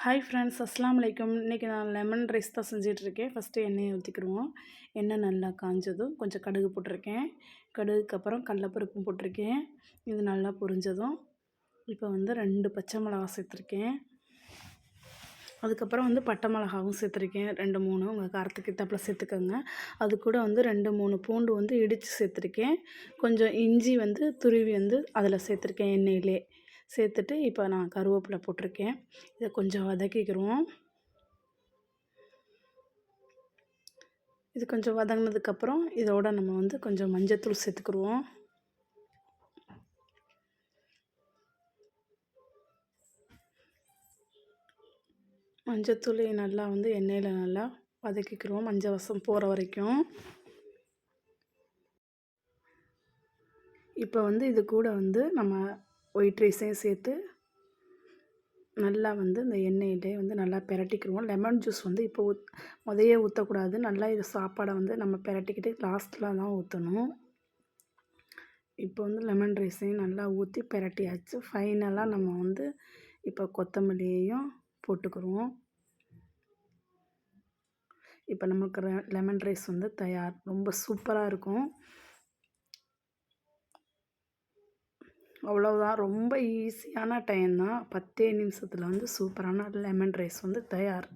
Hi friends, அஸ்ஸலாமு அலைக்கும். இன்றைக்கி நான் லெமன் ரைஸ் தான் செஞ்சிட்ருக்கேன். ஃபஸ்ட்டு எண்ணெயை ஊற்றிக்கிடுவோம். எண்ணெய் நல்லா காஞ்சதும் கொஞ்சம் கடுகு போட்டிருக்கேன். கடுகுக்கு அப்புறம் கடலப்பருப்பும் போட்டிருக்கேன். இது நல்லா பொரிஞ்சதும் இப்போ வந்து 2 பச்சை மிளகா சேர்த்துருக்கேன். அதுக்கப்புறம் வந்து பட்டை மிளகாவும் சேர்த்துருக்கேன் 2, 3 உங்கள் காரத்துக்கு ஏற்றாப்புல சேர்த்துக்கோங்க. அது கூட வந்து 2, 3 பூண்டு வந்து இடித்து சேர்த்துருக்கேன். கொஞ்சம் இஞ்சி வந்து துருவி வந்து அதில் சேர்த்துருக்கேன் எண்ணெயிலே. சேர்த்துட்டு இப்போ நான் கருவேப்பிலை போட்டிருக்கேன். இதை கொஞ்சம் வதக்கிக்கிடுவோம். இது கொஞ்சம் வதங்கினதுக்கப்புறம் இதோட நம்ம வந்து கொஞ்சம் மஞ்சத்தூள் சேர்த்துக்கிடுவோம். மஞ்சத்தூள் நல்லா வந்து எண்ணெயில் நல்லா வதக்கிக்கிடுவோம், மஞ்சள் வாசம் போகிற வரைக்கும். இப்போ வந்து இது கூட வந்து நம்ம ஒயிட் ரைஸையும் சேர்த்து நல்லா வந்து இந்த எண்ணெயிலே வந்து நல்லா பிரட்டிக்கிடுவோம். லெமன் ஜூஸ் வந்து இப்போ முதையே ஊற்றக்கூடாது. நல்லா இது சாப்பாடை வந்து நம்ம பிரட்டிக்கிட்டு லாஸ்ட்டில் தான் ஊற்றணும். இப்போ வந்து லெமன் ரைஸையும் நல்லா ஊற்றி பிரட்டியாச்சு. ஃபைனலாக நம்ம வந்து இப்போ கொத்தமல்லியையும் போட்டுக்கிடுவோம். இப்போ நமக்கு லெமன் ரைஸ் வந்து தயார். ரொம்ப சூப்பராக இருக்கும். அவ்வளோதான், ரொம்ப ஈஸியான டைம் தான். 10 நிமிஷத்தில் வந்து சூப்பரான லெமன் ரைஸ் வந்து தயார்.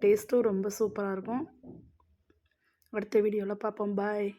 டேஸ்ட்டும் ரொம்ப சூப்பராக இருக்கும். அடுத்த வீடியோவில் பார்ப்போம். பாய்.